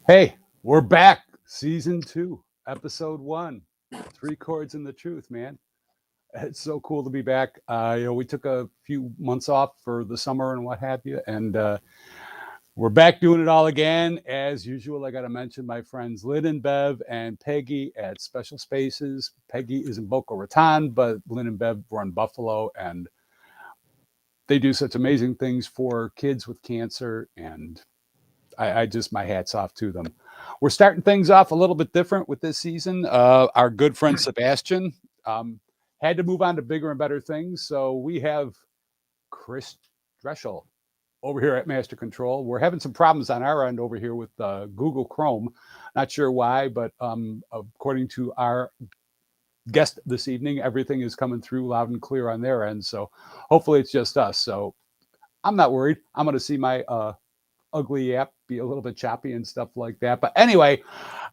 Hey, we're back. Season 2, Episode 1. Three Chords and the Truth, man. It's so cool to be back. We took a few months off for the summer and what have you, and we're back doing it all again. As usual, I got to mention my friends Lynn and Bev and Peggy at Special Spaces. Peggy is in Boca Raton, but Lynn and Bev run Buffalo, and they do such amazing things for kids with cancer, and I just, my hat's off to them. We're starting things off a little bit different with this season. Our good friend Sebastian had to move on to bigger and better things. So we have Chris Dreschel over here at Master Control. We're having some problems on our end over here with Google Chrome. Not sure why, but according to our guest this evening, everything is coming through loud and clear on their end. So hopefully it's just us. So I'm not worried. I'm going to see my ugly app be a little bit choppy and stuff like that. But anyway,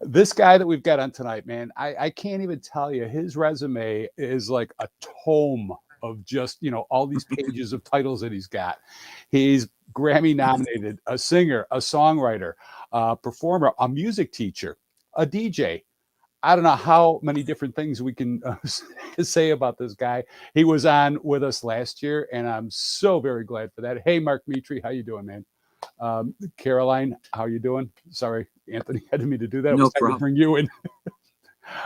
this guy that we've got on tonight, man, I can't even tell you. His resume is like a tome of just, all these pages of titles that he's got. He's Grammy nominated, a singer, a songwriter, a performer, a music teacher, a DJ. I don't know how many different things we can say about this guy. He was on with us last year, and I'm so very glad for that. Hey, Mark Mitri, how you doing, man? Caroline, how you doing? Sorry, Anthony, I didn't mean to do that. It was time to bring you in.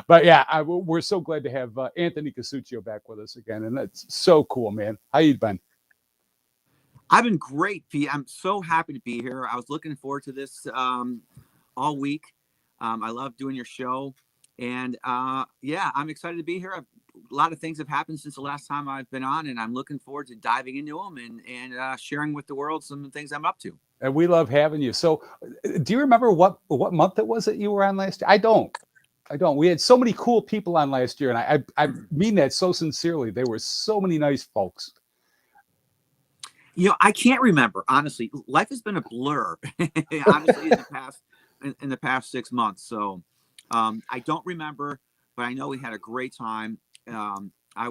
But yeah, we're so glad to have Anthony Casuccio back with us again, and that's so cool, man. How you been? I've been great, Pete. I'm so happy to be here. I was looking forward to this all week. I love doing your show, and yeah, I'm excited to be here. A lot of things have happened since the last time I've been on, and I'm looking forward to diving into them and sharing with the world some of the things I'm up to. And we love having you. So, do you remember what month it was that you were on last year? I don't. We had so many cool people on last year, and I mean that so sincerely. There were so many nice folks. I can't remember, honestly. Life has been a blur, honestly, in the past 6 months. So I don't remember, but I know we had a great time. I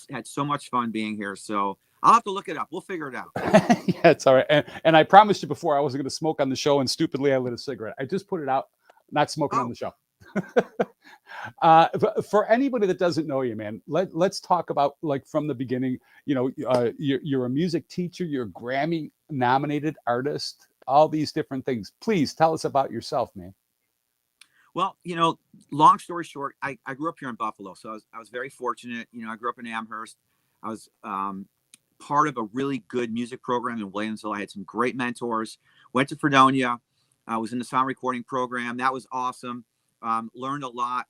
had so much fun being here. So I'll have to look it up. We'll figure it out. Yeah, it's all right. And I promised you before I wasn't going to smoke on the show, and stupidly I lit a cigarette. I just put it out, not smoking on the show. For anybody that doesn't know you, man, let's talk about, like, from the beginning. You're a music teacher, you're a Grammy nominated artist, all these different things. Please tell us about yourself, man. Well, long story short, I grew up here in Buffalo, so I was very fortunate. I grew up in Amherst. I was part of a really good music program in Williamsville. I had some great mentors. Went to Fredonia. I was in the sound recording program. That was awesome. Learned a lot.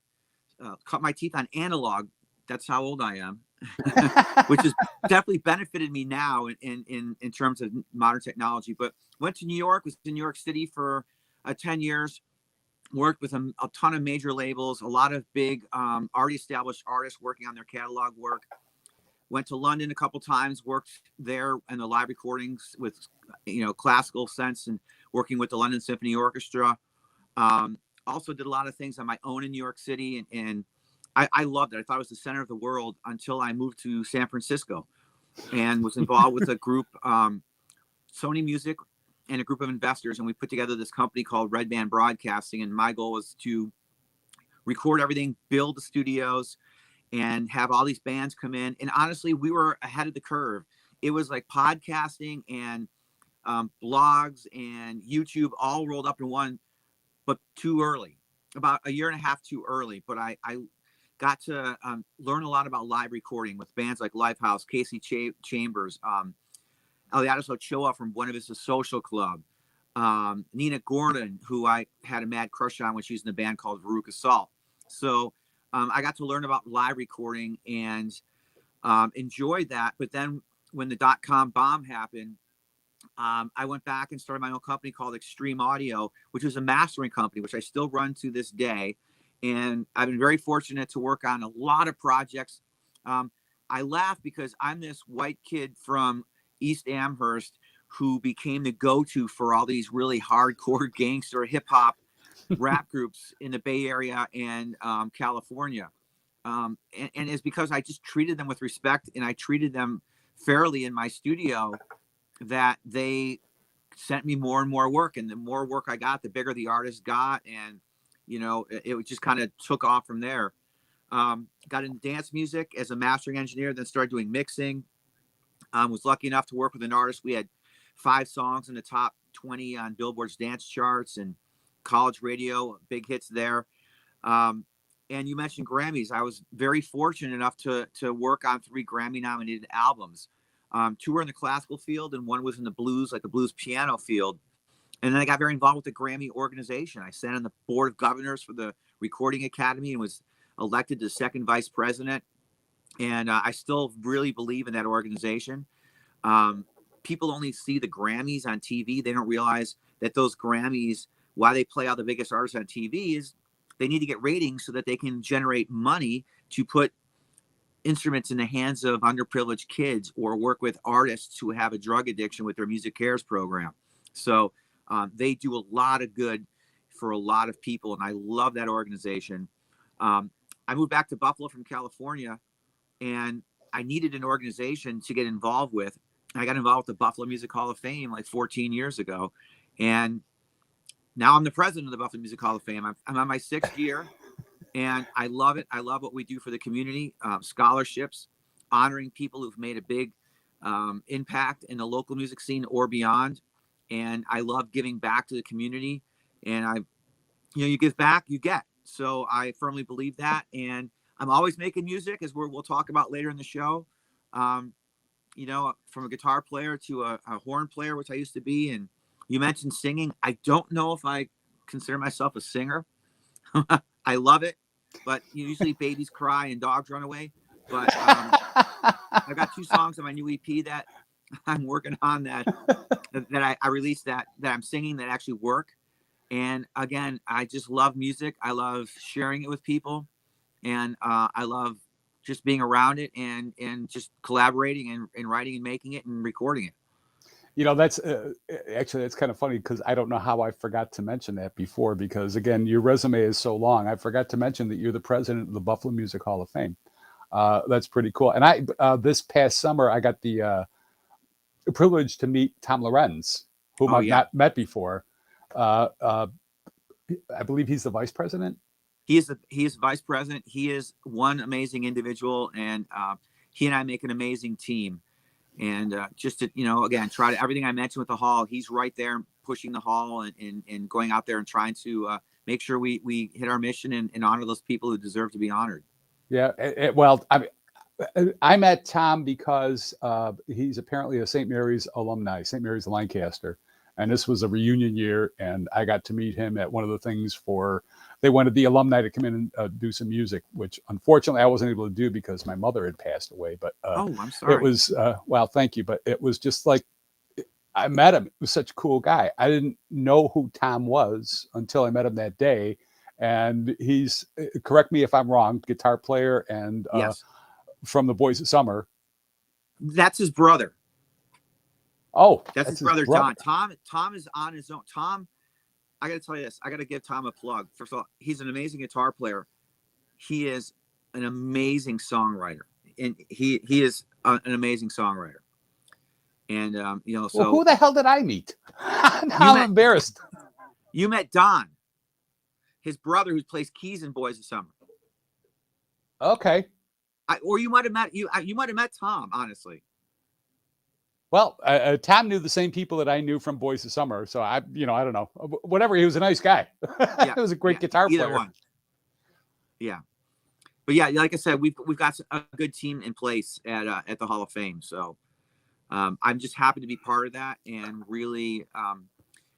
Cut my teeth on analog. That's how old I am, which has definitely benefited me now in terms of modern technology. But went to New York. Was in New York City for 10 years. Worked with a ton of major labels. A lot of big, already established artists working on their catalog work. Went to London a couple times. Worked there in the live recordings with, classical sense and working with the London Symphony Orchestra. Also did a lot of things on my own in New York City, and I loved it. I thought it was the center of the world until I moved to San Francisco and was involved with a group, Sony Music, and a group of investors, and we put together this company called Red Band Broadcasting, and my goal was to record everything, build the studios, and have all these bands come in. And honestly, we were ahead of the curve. It was like podcasting and blogs and YouTube all rolled up in one, but too early, about a year and a half too early. But I got to learn a lot about live recording with bands like Lifehouse, Casey Chambers, Eliadis Ochoa from Buena Vista Social Club, Nina Gordon, who I had a mad crush on when she was in a band called Veruca Salt. So I got to learn about live recording and enjoyed that. But then when the .com bomb happened, I went back and started my own company called Extreme Audio, which was a mastering company, which I still run to this day. And I've been very fortunate to work on a lot of projects. I laugh because I'm this white kid from East Amherst who became the go-to for all these really hardcore gangster hip hop rap groups in the Bay Area and California. And it's because I just treated them with respect and I treated them fairly in my studio that they sent me more and more work, and the more work I got, the bigger the artist got, and it just kind of took off from there. Got into dance music as a mastering engineer, then started doing mixing. Was lucky enough to work with an artist. We had 5 songs in the top 20 on Billboard's dance charts and college radio, big hits there. And you mentioned Grammys. I was very fortunate enough to work on 3 Grammy-nominated albums. 2 were in the classical field, and 1 was in the blues, like the blues piano field. And then I got very involved with the Grammy organization. I sat on the board of governors for the Recording Academy and was elected to 2nd vice president. And I still really believe in that organization. People only see the Grammys on TV. They don't realize that those Grammys, why they play all the biggest artists on TV, is they need to get ratings so that they can generate money to put instruments in the hands of underprivileged kids or work with artists who have a drug addiction with their Music Cares program. So they do a lot of good for a lot of people, and I love that organization. I moved back to Buffalo from California, and I needed an organization to get involved with. I got involved with the Buffalo Music Hall of Fame like 14 years ago, and now I'm the president of the Buffalo Music Hall of Fame. I'm on my 6th year, and I love it. I love what we do for the community, scholarships, honoring people who've made a big impact in the local music scene or beyond. And I love giving back to the community. And you give back, you get. So I firmly believe that. And I'm always making music, as we'll talk about later in the show. From a guitar player to a horn player, which I used to be. And you mentioned singing. I don't know if I consider myself a singer. I love it, but usually babies cry and dogs run away. But I've got 2 songs on my new EP that I'm working on that I released that I'm singing that actually work. And again, I just love music. I love sharing it with people, and I love just being around it and just collaborating and writing and making it and recording it. That's actually, that's kind of funny because I don't know how I forgot to mention that before, because again, your resume is so long. I forgot to mention that you're the president of the Buffalo Music Hall of Fame. That's pretty cool. And I this past summer, I got the privilege to meet Tom Lorenz, whom I've not met before. I believe he's the vice president. He is vice president. He is one amazing individual, and he and I make an amazing team. And just to, again, try to, everything I mentioned with the hall, he's right there pushing the hall and going out there and trying to make sure we hit our mission and honor those people who deserve to be honored. Yeah. Well, I met Tom because he's apparently a St. Mary's alumni, St. Mary's Lancaster. And this was a reunion year, and I got to meet him at one of the things they wanted the alumni to come in and do some music, which unfortunately I wasn't able to do because my mother had passed away. But I'm sorry. It was, well, thank you. But it was just like, I met him. He was such a cool guy. I didn't know who Tom was until I met him that day. And he's, correct me if I'm wrong, guitar player and yes. From the Boys of Summer. That's his brother. Oh, that's his brother, John. Tom is on his own. Tom, I got to tell you this. I got to give Tom a plug. First of all, he's an amazing guitar player. He is an amazing songwriter, and he is an amazing songwriter. And so who the hell did I meet? I'm embarrassed. You met Don, his brother, who plays keys in Boys of Summer. Okay. Or you might have met you might have met Tom, honestly. Well, Tom knew the same people that I knew from Boys of Summer, so I don't know. Whatever, he was a nice guy. Yeah, he was a great guitar player. One. Yeah, but yeah, like I said, we've got a good team in place at the Hall of Fame. So I'm just happy to be part of that and really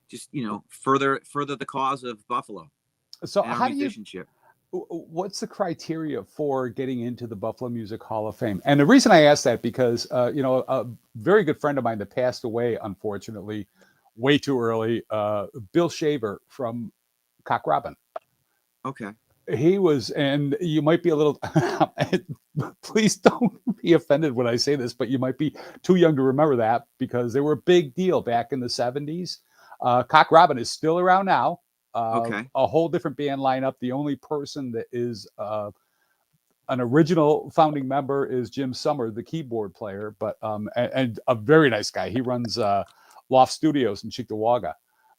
just further the cause of Buffalo. So and how do you? What's the criteria for getting into the Buffalo Music Hall of Fame? And the reason I ask that because, a very good friend of mine that passed away, unfortunately, way too early, Bill Shaver from Cock Robin. Okay. He was, and you might be a little, please don't be offended when I say this, but you might be too young to remember that because they were a big deal back in the 70s. Cock Robin is still around now. Okay. A whole different band lineup. The only person that is an original founding member is Jim Summer, the keyboard player, but and a very nice guy. He runs Loft Studios in Cheektowaga.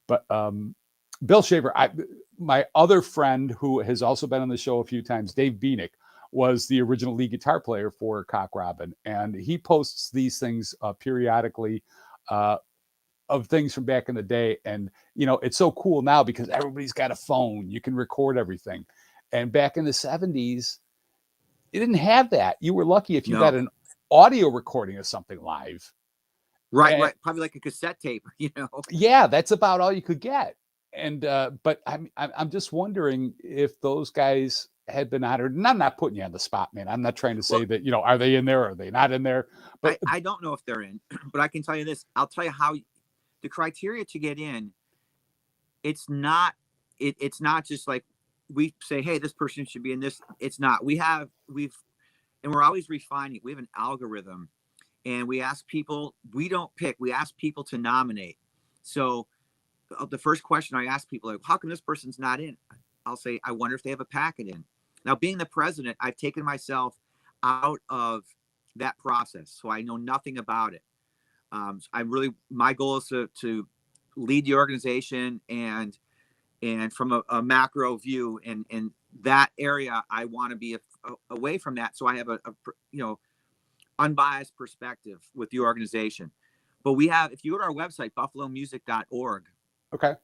But Bill Shaver, my other friend who has also been on the show a few times, Dave Beanick, was the original lead guitar player for Cock Robin, and he posts these things periodically of things from back in the day. And it's so cool now because everybody's got a phone, you can record everything. And back in the 70s, you didn't have that. You were lucky if you got an audio recording of something live. Right. Probably like a cassette tape, Yeah, that's about all you could get. And but I'm just wondering if those guys had been honored. And I'm not putting you on the spot, man. I'm not trying to say that, are they in there or are they not in there? But I don't know if they're in, but I can tell you this. I'll tell you how the criteria to get in. It's not just like we say, hey, this person should be in this. It's not. And we're always refining. We have an algorithm, and we ask people. We don't pick. We ask people to nominate. So the first question I ask people, like, how come this person's not in? I'll say, I wonder if they have a packet in. Now, being the president, I've taken myself out of that process, so I know nothing about it. My goal is to lead the organization and from a macro view, and that area, I want to be away from that, so I have a unbiased perspective with the organization. But if you go to our website, buffalomusic.org, okay,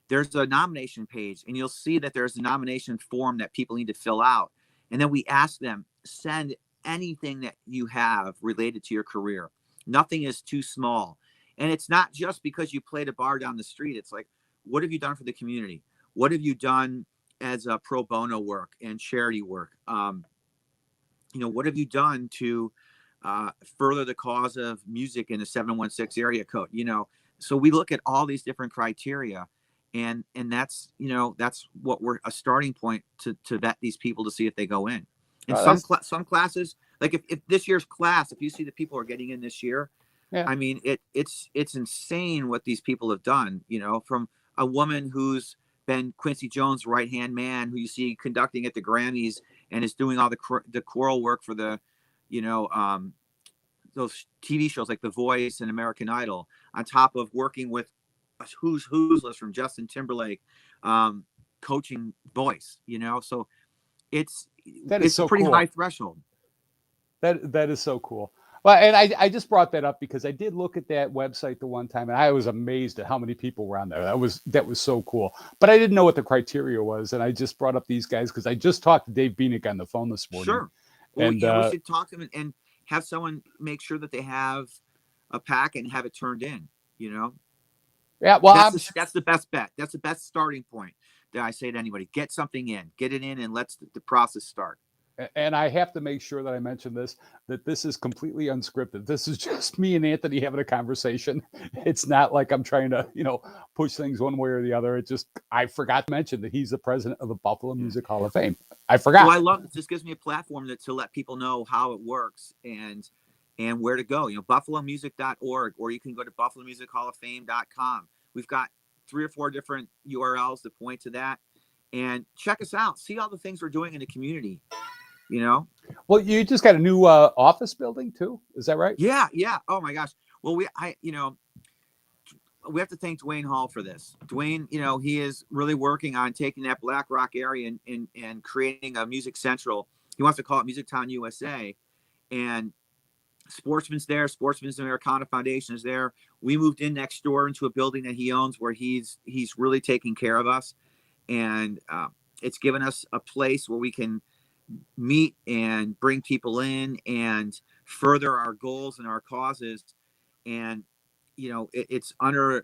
there's a nomination page, and you'll see that there's a nomination form that people need to fill out. And then we ask them, send anything that you have related to your career. Nothing is too small. And it's not just because you played a bar down the street. It's like, what have you done for the community? What have you done as a pro bono work and charity work? What have you done to further the cause of music in the 716 area code? So we look at all these different criteria, and that's what we're a starting point to vet these people to see if they go in. And some classes, like if this year's class, if you see the people are getting in this year, yeah. I mean, it's insane what these people have done, from a woman who's been Quincy Jones' right-hand man, who you see conducting at the Grammys and is doing all the choral work for the, those TV shows like The Voice and American Idol, on top of working with a who's list from Justin Timberlake, coaching voice, so it's so pretty cool. High threshold. That is so cool. Well, and I just brought that up because I did look at that website the one time, and I was amazed at how many people were on there. That was so cool. But I didn't know what the criteria was, and I just brought up these guys because I just talked to Dave Beanick on the phone this morning. Sure. Well, and we should talk to them and have someone make sure that they have a packet and have it turned in. Yeah. Well, that's the best bet. That's the best starting point that I say to anybody: get something in, get it in, and let's the process start. And I have to make sure that I mention that this is completely unscripted. This is just me and Anthony having a conversation. It's not like I'm trying to, push things one way or the other. I forgot to mention that he's the president of the Buffalo Music Hall of Fame. I forgot. Well, I love it. This gives me a platform to let people know how it works and where to go. Buffalomusic.org, or you can go to buffalomusichallofame.com. We've got 3 or 4 different URLs that point to that. And check us out. See all the things we're doing in the community. Well, you just got a new office building too. Is that right? Yeah. Oh my gosh. Well, we have to thank Dwayne Hall for this. Dwayne, he is really working on taking that Black Rock area and creating a Music Central. He wants to call it Music Town USA. And Sportsman's there. Sportsman's Americana Foundation is there. We moved in next door into a building that he owns where he's really taking care of us. And it's given us a place where we can meet and bring people in and further our goals and our causes. And it's under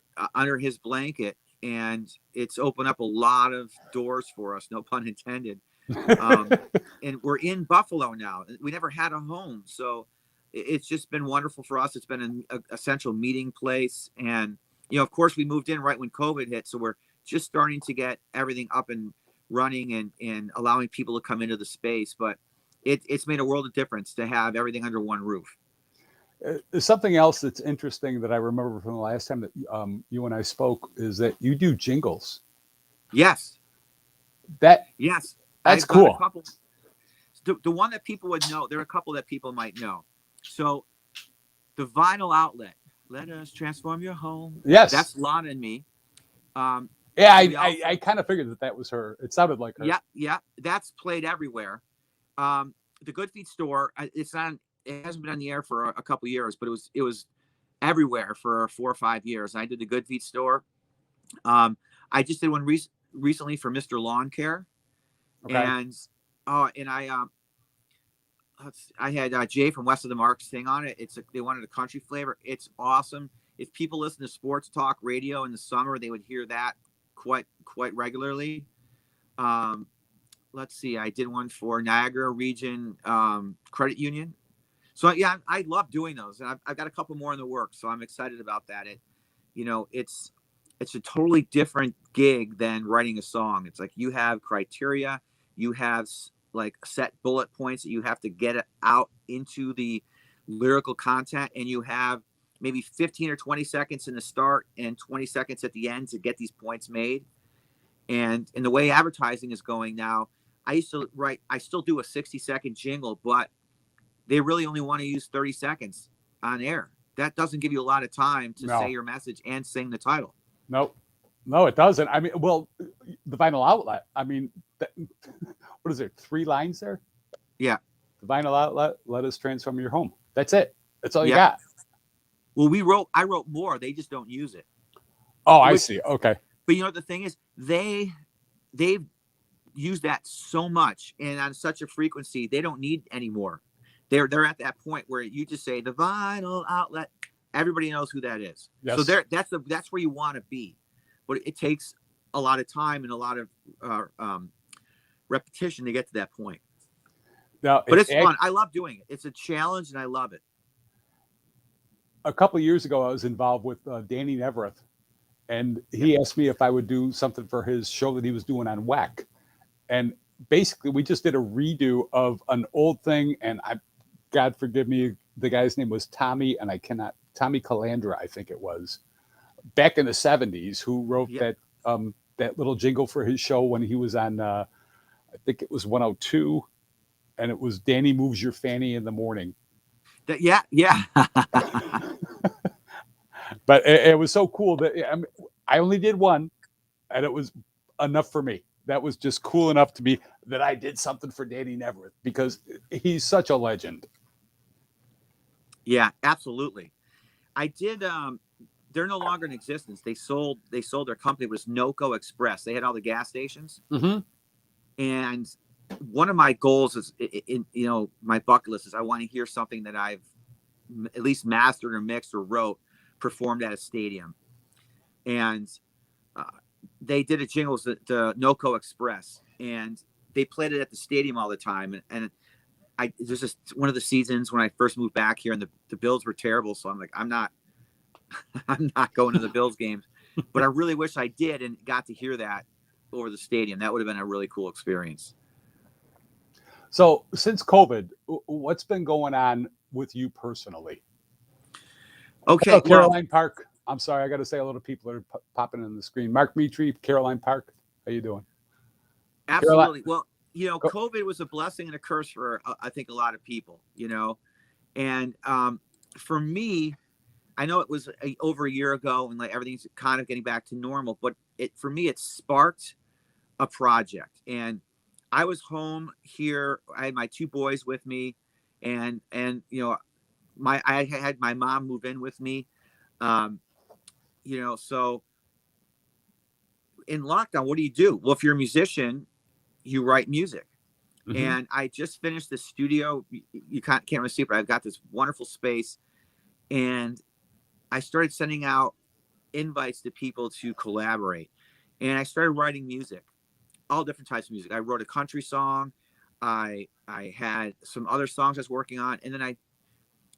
his blanket, and it's opened up a lot of doors for us, no pun intended. And we're in Buffalo now. We never had a home, so it's just been wonderful for us. It's been an essential meeting place. And of course, we moved in right when COVID hit, so we're just starting to get everything up and running and allowing people to come into the space. But it's made a world of difference to have everything under one roof. Something else that's interesting that I remember from the last time that you and I spoke is that you do jingles. Yes. That's cool. The one that people would know, there are a couple that people might know. So the Vinyl Outlet, Let us transform your home. Yes. That's Lana and me. Yeah, we also- I kind of figured that was her. It sounded like her. Yeah. That's played everywhere. The Good Feet store. It's on. It hasn't been on the air for a couple years, but it was everywhere for 4 or 5 years. I did the Good Feet store. I just did one recently for Mr. Lawn Care, Okay. and I had Jay from West of the Mark sing on it. They wanted a country flavor. It's awesome. If people listen to sports talk radio in the summer, they would hear that quite regularly. Let's see. I did one for Niagara Region Credit Union. So yeah, I love doing those, and I've got a couple more in the works. So I'm excited about that. It's a totally different gig than writing a song. It's like you have criteria, you have like set bullet points that you have to get it out into the lyrical content, and you have maybe 15 or 20 seconds in the start and 20 seconds at the end to get these points made. And in the way advertising is going now, I still do a 60-second jingle, but they really only want to use 30 seconds on air. That doesn't give you a lot of time to say your message and sing the title. No, it doesn't. I mean, well, the vinyl outlet. I mean, what is there? 3 lines there? Yeah. The vinyl outlet. Let us transform your home. That's it. That's all you got. Well, I wrote more. They just don't use it. Oh, I see. Okay. But you know what the thing is? They've used that so much and on such a frequency, they don't need any more. They're at that point where you just say the vinyl outlet. Everybody knows who that is. Yes. So that's where you want to be. But it takes a lot of time and a lot of repetition to get to that point. Now, but it's fun. I love doing it. It's a challenge, and I love it. A couple of years ago, I was involved with Danny Nevereth, and he asked me if I would do something for his show that he was doing on WAC. And basically, we just did a redo of an old thing, and God forgive me, the guy's name was Tommy Calandra, I think it was, back in the 70s, who wrote that little jingle for his show when he was on, I think it was 102, and it was Danny Moves Your Fanny in the Morning. Yeah. But it was so cool that I only did one, and it was enough for me. That was just cool enough to me that I did something for Danny Nevereth, because he's such a legend. Yeah, absolutely. I did. They're no longer in existence. They sold their company. It was NOCO Express. They had all the gas stations. Mm-hmm. And one of my goals is, my bucket list is I want to hear something that I've at least mastered or mixed or wrote performed at a stadium. And they did a jingle, the NOCO Express, and they played it at the stadium all the time. And there's just one of the seasons when I first moved back here, and the Bills were terrible. So I'm like, I'm not going to the Bills games, but I really wish I did and got to hear that over the stadium. That would have been a really cool experience. So since COVID, what's been going on with you personally? Okay. Hello, Caroline Park. I'm sorry, I got to say hello to people that are popping in the screen. Mark Mitri, Caroline Park. How you doing? Absolutely. Well, COVID was a blessing and a curse for, I think, a lot of people, and for me, I know it was over a year ago and like everything's kind of getting back to normal, but for me, it sparked a project. And I was home here. I had my 2 boys with me, and I had my mom move in with me. So in lockdown, what do you do? Well, if you're a musician, you write music. Mm-hmm. And I just finished the studio. You can't really see it, but I've got this wonderful space, and I started sending out invites to people to collaborate, and I started writing music, all different types of music. I wrote a country song. I had some other songs I was working on, and then I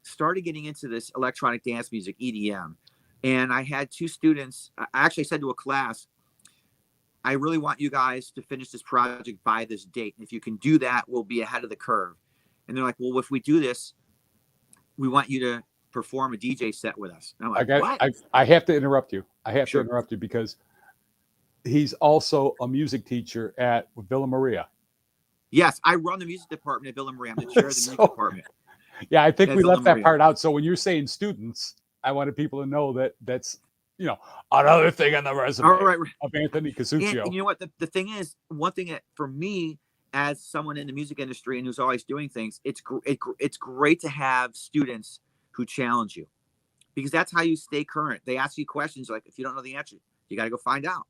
started getting into this electronic dance music, EDM. And I had 2 students. I actually said to a class, I really want you guys to finish this project by this date. And if you can do that, we'll be ahead of the curve. And they're like, well, if we do this, we want you to perform a DJ set with us. And I'm like, what? I have to interrupt you. Sure. To interrupt you because he's also a music teacher at Villa Maria. Yes, I run the music department at Villa Maria. I'm the chair of the music department. Yeah, I think we left that part out. So when you're saying students, I wanted people to know that that's, another thing on the resume All right. of Anthony And Casuccio. you know what? The thing is, one thing that for me, as someone in the music industry and who's always doing things, it's great to have students who challenge you, because that's how you stay current. They ask you questions like, if you don't know the answer, you got to go find out.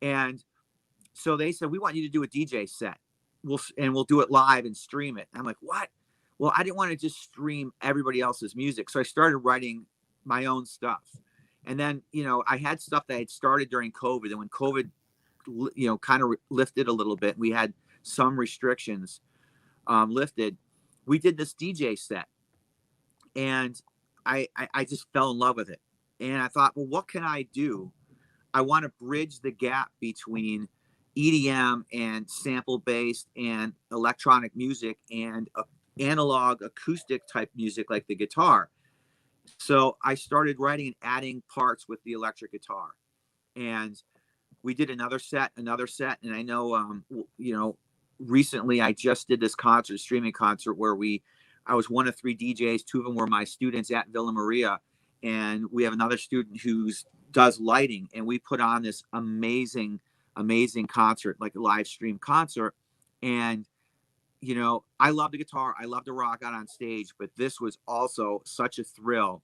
And so they said, we want you to do a DJ set. We'll do it live and stream it. And I'm like, what? Well, I didn't want to just stream everybody else's music. So I started writing my own stuff. And then, I had stuff that I had started during COVID. And when COVID, kind of lifted a little bit, we had some restrictions lifted. We did this DJ set, and I just fell in love with it. And I thought, well, what can I do? I want to bridge the gap between EDM and sample based and electronic music and analog acoustic type music like the guitar. So I started writing and adding parts with the electric guitar. And we did another set. And I know, recently I just did this streaming concert where I was one of 3 DJs. 2 of them were my students at Villa Maria. And we have another student who does lighting. And we put on this amazing concert, like a live stream concert. And, I love the guitar. I love to rock out on stage, but this was also such a thrill.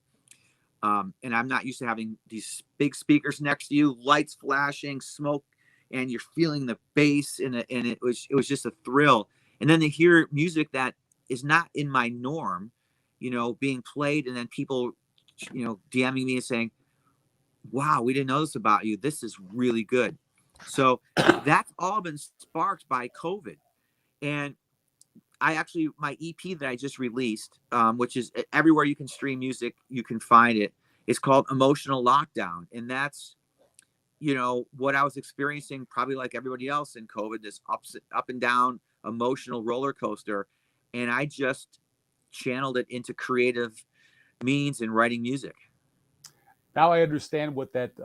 And I'm not used to having these big speakers next to you, lights flashing, smoke, and you're feeling the bass, and it was just a thrill. And then to hear music that is not in my norm, being played, and then people, DMing me and saying, wow, we didn't know this about you. This is really good. So that's all been sparked by COVID. And my EP that I just released, which is everywhere you can stream music, you can find it. It's called Emotional Lockdown. And that's, what I was experiencing, probably like everybody else in COVID, this up and down emotional roller coaster. And I just channeled it into creative means in writing music. Now I understand what that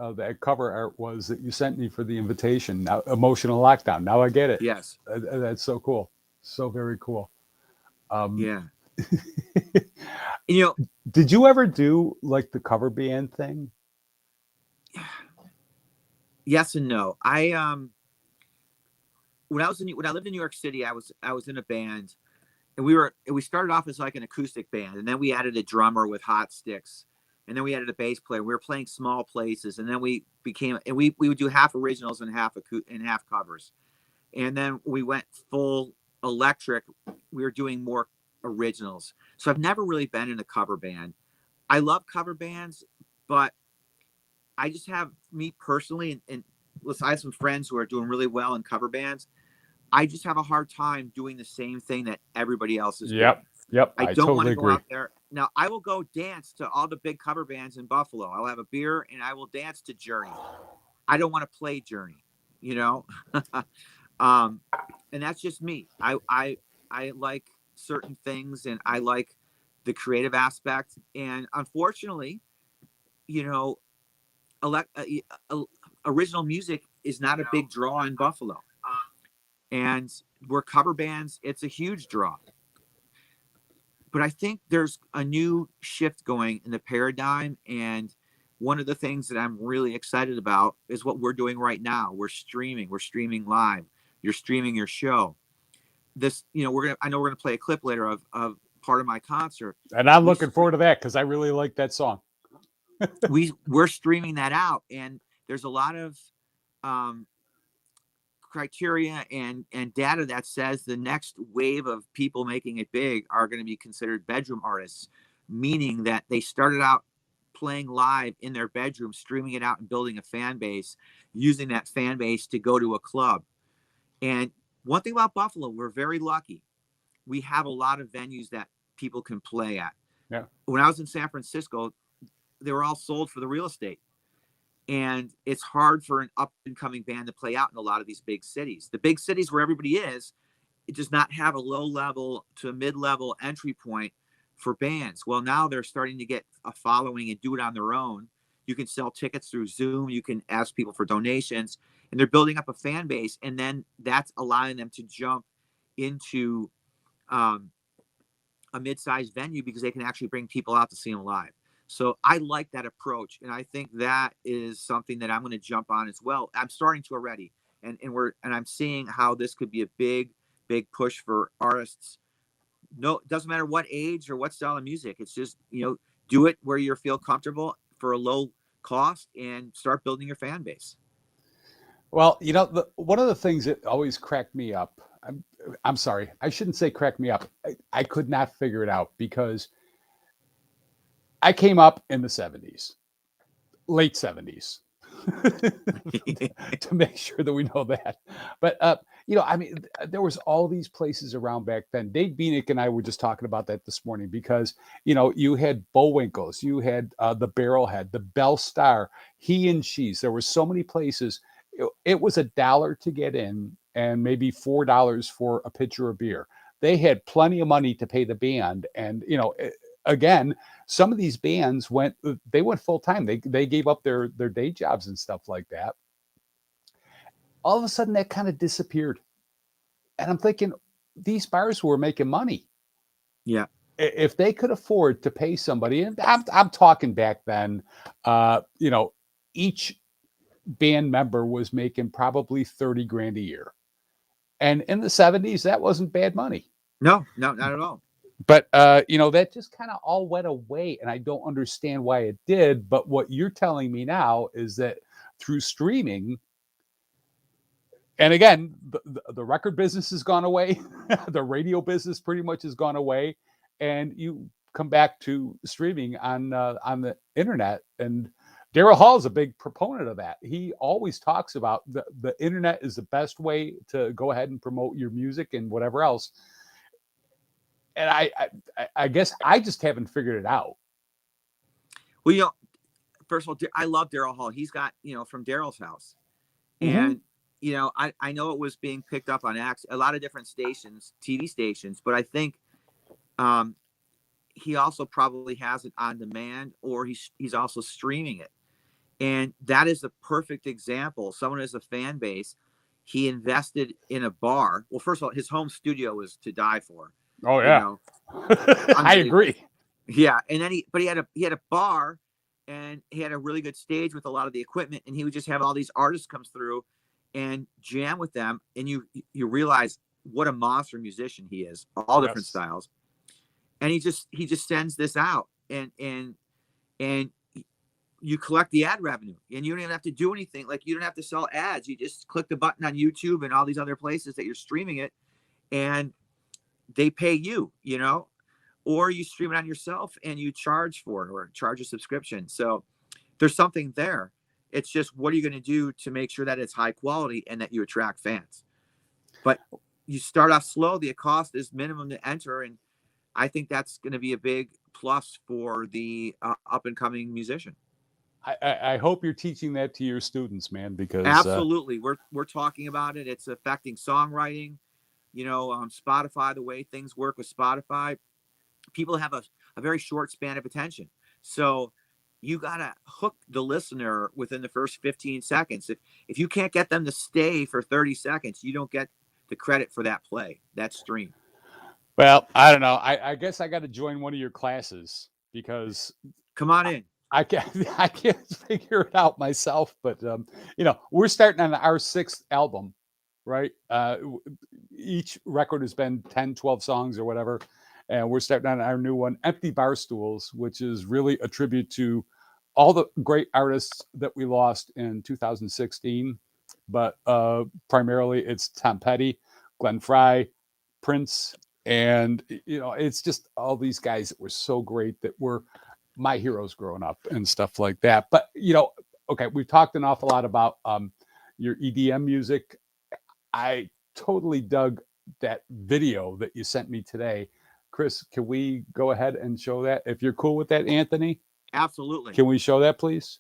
cover art was that you sent me for the invitation. Now, Emotional Lockdown. Now I get it. Yes. That's so cool. So very cool. Yeah. Did you ever do like the cover band thing? Yes and no. When I lived in New York City, I was in a band, and we started off as like an acoustic band, and then we added a drummer with hot sticks, and then we added a bass player. We were playing small places, and then we would do half originals and half covers. And then we went full electric. We were doing more originals. So I've never really been in a cover band. I love cover bands, but I just have, me personally, and listen, I have some friends who are doing really well in cover bands. I just have a hard time doing the same thing that everybody else is doing. Yep. I don't totally want to go agree. out there. Now, I will go dance to all the big cover bands in Buffalo. I'll have a beer and I will dance to Journey. I don't want to play Journey, and that's just me. I like certain things, and I like the creative aspect. And unfortunately, original music is not a big draw in Buffalo. And where cover bands, it's a huge draw. But I think there's a new shift going in the paradigm. And one of the things that I'm really excited about is what we're doing right now. We're streaming live. You're streaming your show. This, I know we're gonna play a clip later of part of my concert. And I'm looking forward to that, because I really like that song. We're streaming that out, and there's a lot of criteria and data that says the next wave of people making it big are going to be considered bedroom artists, meaning that they started out playing live in their bedroom, streaming it out and building a fan base, using that fan base to go to a club. And one thing about Buffalo, we're very lucky. We have a lot of venues that people can play at. Yeah. When I was in San Francisco, they were all sold for the real estate. And it's hard for an up-and-coming band to play out in a lot of these big cities. The big cities where everybody is, it does not have a low-level to a mid-level entry point for bands. Well, now they're starting to get a following and do it on their own. You can sell tickets through Zoom. You can ask people for donations. And they're building up a fan base. And then that's allowing them to jump into a mid-sized venue, because they can actually bring people out to see them live. So I like that approach, and I think that is something that I'm going to jump on as well. I'm starting to already, and I'm seeing how this could be a big push for artists. No, it doesn't matter what age or what style of music. It's just, do it where you feel comfortable for a low cost and start building your fan base. Well, one of the things that always cracked me up, I'm sorry, I shouldn't say crack me up. I could not figure it out because I came up in the 70s, late 70s, to make sure that we know that. But, I mean, there was all these places around back then. Dave Beanick and I were just talking about that this morning because, you had Bullwinkles, you had the Barrelhead, the Bell Star, He and She's. There were so many places. It was $1 to get in and maybe $4 for a pitcher of beer. They had plenty of money to pay the band. And, again, some of these bands went full time. They gave up their day jobs and stuff like that. All of a sudden that kind of disappeared. And I'm thinking these bars were making money. Yeah. If they could afford to pay somebody, and I'm talking back then, each band member was making probably 30 grand a year. And in the 70s, that wasn't bad money. No, not at all. But that just kind of all went away, and I don't understand why it did. But what you're telling me now is that through streaming, and again, the record business has gone away, the radio business pretty much has gone away, and you come back to streaming on the internet. And Daryl Hall is a big proponent of that. He always talks about the internet is the best way to go ahead and promote your music and whatever else. And I guess I just haven't figured it out. Well, first of all, I love Daryl Hall. He's got, from Daryl's house. Mm-hmm. And, I know it was being picked up on a lot of different stations, TV stations, but I think he also probably has it on demand, or he's also streaming it. And that is a perfect example. Someone has a fan base. He invested in a bar. Well, first of all, his home studio was to die for. Oh yeah, I agree. Yeah, and then he had a bar, and he had a really good stage with a lot of the equipment, and he would just have all these artists come through and jam with them, and you realize what a monster musician he is, all different styles. And he just sends this out, and you collect the ad revenue, and you don't even have to do anything. Like, you don't have to sell ads. You just click the button on YouTube and all these other places that you're streaming it, and they pay you, or you stream it on yourself and you charge for it, or charge a subscription. So there's something there. It's just, what are you going to do to make sure that it's high quality and that you attract fans? But you start off slow. The cost is minimum to enter. And I think that's going to be a big plus for the up and coming musician. I hope you're teaching that to your students, man, because Absolutely. We're talking about it. It's affecting songwriting, Spotify, the way things work with Spotify. People have a very short span of attention. So you got to hook the listener within the first 15 seconds. If you can't get them to stay for 30 seconds, you don't get the credit for that play, that stream. Well, I don't know. I guess I got to join one of your classes because Come on in. I can't figure it out myself. But we're starting on our 6th album, right? Each record has been 10, 12 songs or whatever. And we're starting on our new one, Empty Bar Stools, which is really a tribute to all the great artists that we lost in 2016. But primarily it's Tom Petty, Glenn Frey, Prince, and it's just all these guys that were so great, that were my heroes growing up and stuff like that. But okay, we've talked an awful lot about your EDM music. I totally dug that video that you sent me today. Chris, can we go ahead and show that? If you're cool with that, Anthony? Absolutely. Can we show that, please?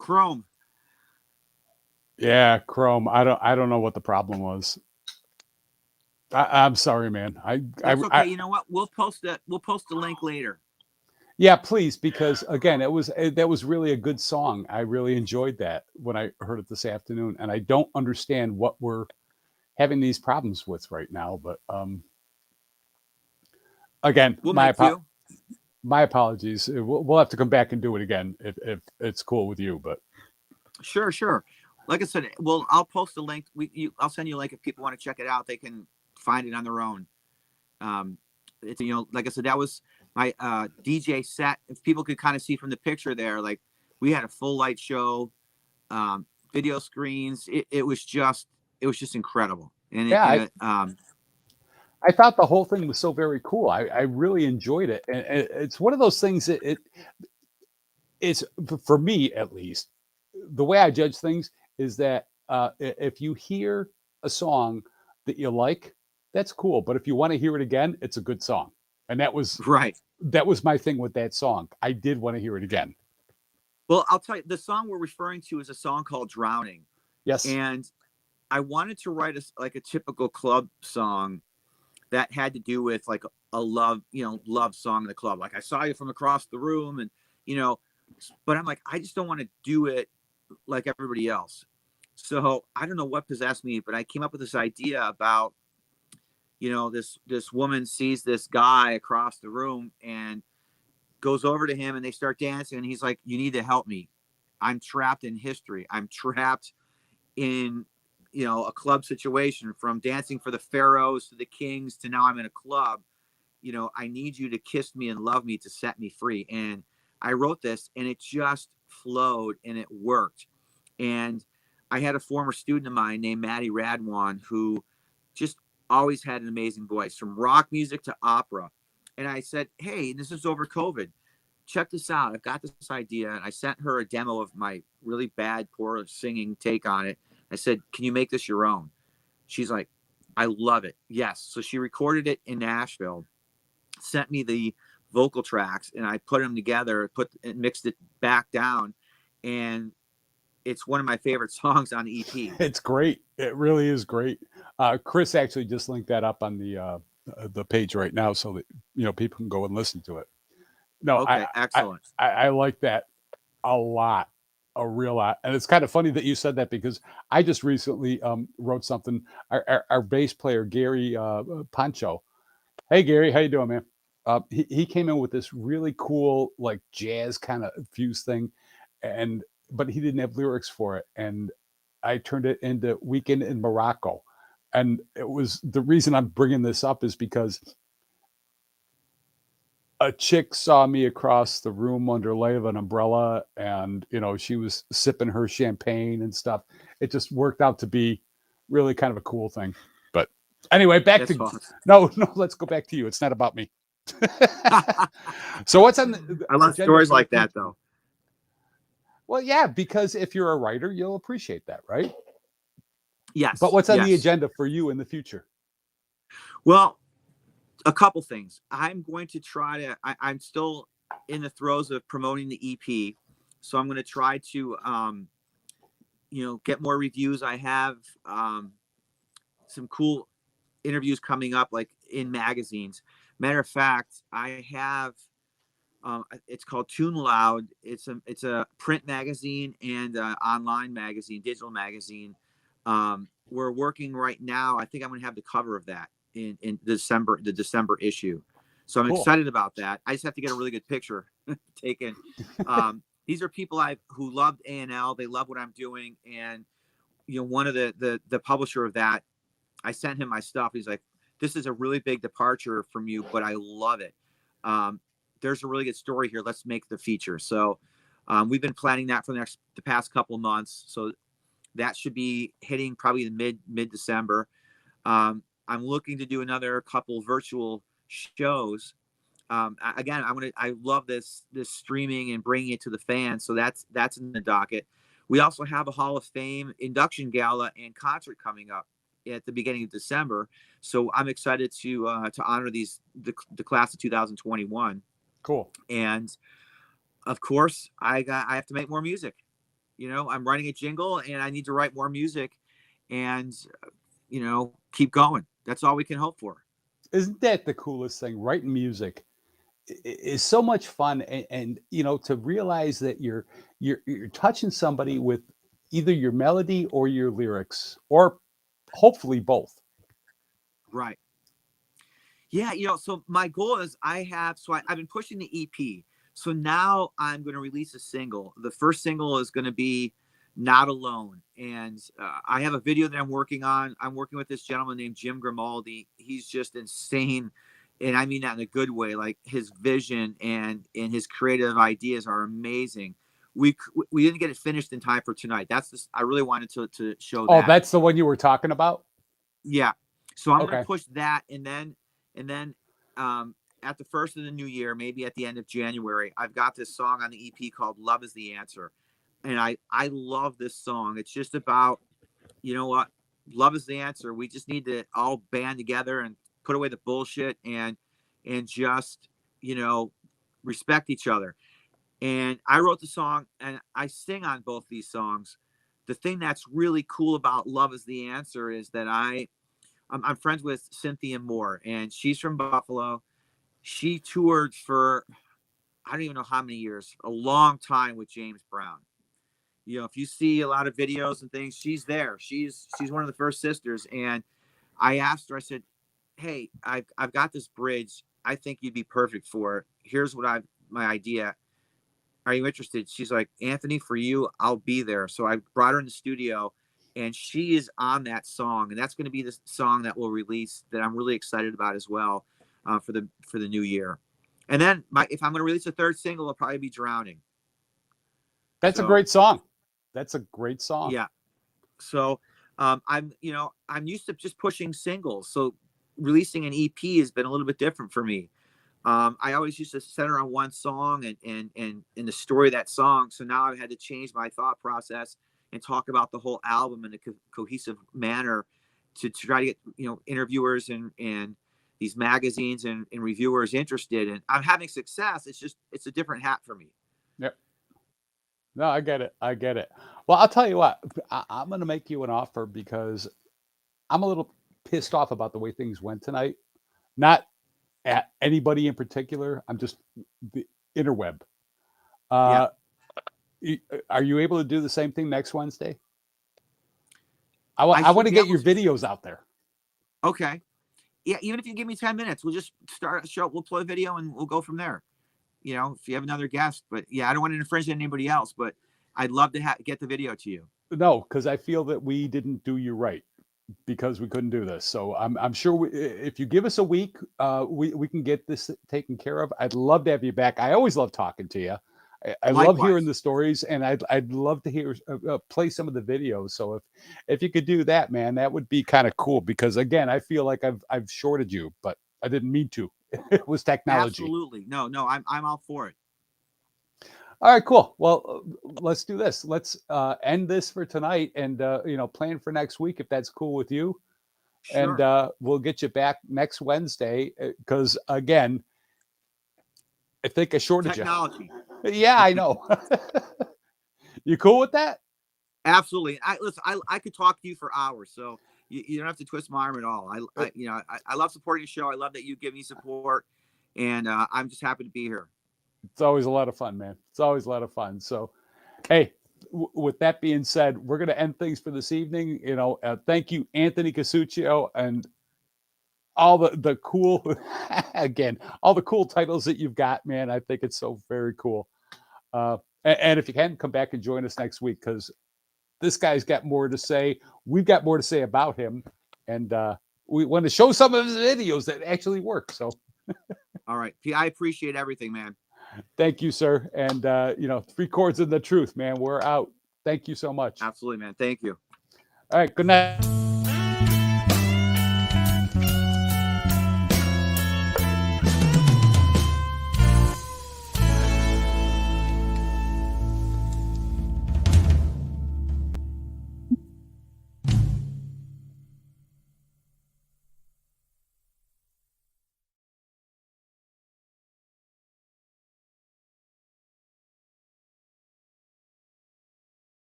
Chrome. Yeah, Chrome. I don't know what the problem was. I'm sorry, man. That's okay. You know what? We'll post the link later. Yeah, please, because again, that was really a good song. I really enjoyed that when I heard it this afternoon, and I don't understand what we're having these problems with right now. But again, We'll make you. my apologies. We'll have to come back and do it again if it's cool with you. But Sure. Like I said, well, I'll post a link. I'll send you a link if people want to check it out. They can find it on their own. It's, like I said, that was my DJ set. If people could kind of see from the picture there, like we had a full light show, video screens. It was just incredible. And yeah, I thought the whole thing was so very cool. I really enjoyed it, and it's one of those things that it's for me at least. The way I judge things is that if you hear a song that you like, that's cool. But if you want to hear it again, it's a good song, and right. that was my thing with that song. I did want to hear it again. Well, I'll tell you, the song we're referring to is a song called "Drowning," Yes, and I wanted to write a typical club song that had to do with like a love, love song in the club. Like I saw you from across the room, and but I'm like, I just don't want to do it like everybody else. So I don't know what possessed me, but I came up with this idea about, this woman sees this guy across the room and goes over to him and they start dancing. And he's like, you need to help me. I'm trapped in history. I'm trapped in, a club situation, from dancing for the pharaohs to the kings to now I'm in a club. I need you to kiss me and love me to set me free. And I wrote this and it just flowed and it worked. And I had a former student of mine named Maddie Radwan who just always had an amazing voice, from rock music to opera. And I said, hey, this is over COVID. Check this out. I've got this idea. And I sent her a demo of my really bad, poor singing take on it. I said, can you make this your own? She's like, I love it. Yes. So she recorded it in Nashville, sent me the vocal tracks, and I put them together, mixed it back down. And it's one of my favorite songs on the EP. it's great. It really is great. Chris actually just linked that up on the page right now, so that people can go and listen to it. No, okay, excellent. I like that a lot, a real lot, and it's kind of funny that you said that because I just recently wrote something. Our bass player Gary Pancho. Hey Gary, how you doing, man? He came in with this really cool like jazz kind of fuse thing, but he didn't have lyrics for it, and I turned it into Weekend in Morocco, and it was the reason I'm bringing this up is because a chick saw me across the room under light of an umbrella, and she was sipping her champagne and stuff. It just worked out to be really kind of a cool thing. But anyway, no, let's go back to you. It's not about me. So what's on I love stories like that though. Well, yeah, because if you're a writer, you'll appreciate that, right? Yes. But what's on the agenda for you in the future? Well, a couple things. I'm going to try to, I'm still in the throes of promoting the EP. So I'm going to try to, get more reviews. I have some cool interviews coming up, like in magazines. Matter of fact, I have, it's called Tune Loud. It's a print magazine and online magazine, digital magazine. We're working right now. I think I'm going to have the cover of that in the December issue. So I'm excited about that. I just have to get a really good picture taken. These are people who loved A&L. They love what I'm doing. And, one of the publisher of that, I sent him my stuff. He's like, this is a really big departure from you, but I love it. There's a really good story here. Let's make the feature. So we've been planning that for the past couple of months. So that should be hitting probably the mid-December. I'm looking to do another couple virtual shows. Again, I love this streaming and bringing it to the fans. So that's in the docket. We also have a Hall of Fame induction gala and concert coming up at the beginning of December. So I'm excited to honor the class of 2021. Cool. And of course, I have to make more music. I'm writing a jingle and I need to write more music and, keep going. That's all we can hope for. Isn't that the coolest thing? Writing music is so much fun, and to realize that you're touching somebody with either your melody or your lyrics, or hopefully both. Right. Yeah. So my goal is I've been pushing the EP. So now I'm going to release a single. The first single is going to be Not Alone. And I have a video that I'm working on. I'm working with this gentleman named Jim Grimaldi. He's just insane. And I mean that in a good way. Like his vision and his creative ideas are amazing. We didn't get it finished in time for tonight. I really wanted to show Oh, that. that's the one you were talking about? Yeah. So I'm going Okay. to push that. And then at the first of the new year, maybe at the end of January, I've got this song on the EP called Love is the Answer. And I love this song. It's just about, you know what? Love is the answer. We just need to all band together and put away the bullshit and just, respect each other. And I wrote the song and I sing on both these songs. The thing that's really cool about Love is the Answer is that I'm friends with Cynthia Moore, and she's from Buffalo. She toured for, I don't even know how many years, a long time with James Brown. If you see a lot of videos and things, she's there. She's one of the first sisters. And I asked her, I said, hey, I've got this bridge. I think you'd be perfect for it. Here's my idea. Are you interested? She's like, Anthony, for you, I'll be there. So I brought her in the studio and she is on that song. And that's going to be the song that we'll release that I'm really excited about as well for the new year. And then if I'm going to release a third single, it'll probably be Drowning. That's a great song. That's a great song. Yeah. So I'm used to just pushing singles. So releasing an EP has been a little bit different for me. I always used to center on one song and the story of that song. So now I've had to change my thought process and talk about the whole album in a cohesive manner to try to get, interviewers and these magazines and reviewers interested. And I'm having success. It's a different hat for me. Yep. No, I get it. Well, I'll tell you what, I'm going to make you an offer because I'm a little pissed off about the way things went tonight. Not at anybody in particular. I'm just the interweb. Yeah. Are you able to do the same thing next Wednesday? I should want to be get able your to. videos out there. Okay. Yeah, even if you give me 10 minutes, we'll just start a show. We'll play a video and we'll go from there. If you have another guest. But yeah, I don't want to infringe on anybody else, but I'd love to get the video to you. No, because I feel that we didn't do you right because we couldn't do this. So I'm sure if you give us a week, we can get this taken care of. I'd love to have you back. I always love talking to you. I love hearing the stories, and I'd love to hear play some of the videos. So if you could do that, man, that would be kind of cool. Because again, I feel like I've shorted you, but I didn't mean to. It was technology. Absolutely, no, I'm all for it. All right, cool. Well, let's do this. Let's end this for tonight, and plan for next week if that's cool with you. Sure. And we'll get you back next Wednesday because again, I think I shorted Technology. you. Yeah, I know. You cool with that? Absolutely. I could talk to you for hours, so you don't have to twist my arm at all. I love supporting the show. I love that you give me support, and I'm just happy to be here. It's always a lot of fun, man. It's always a lot of fun. So, hey, with that being said, we're going to end things for this evening. Thank you, Anthony Casuccio, and all the cool, again, all the cool titles that you've got, man. I think it's so very cool. And if you can, come back and join us next week because this guy's got more to say. We've got more to say about him, and we want to show some of his videos that actually work. So, all right, I appreciate everything, man. Thank you, sir. And, Three Chords and the Truth, man. We're out. Thank you so much. Absolutely, man. Thank you. All right. Good night.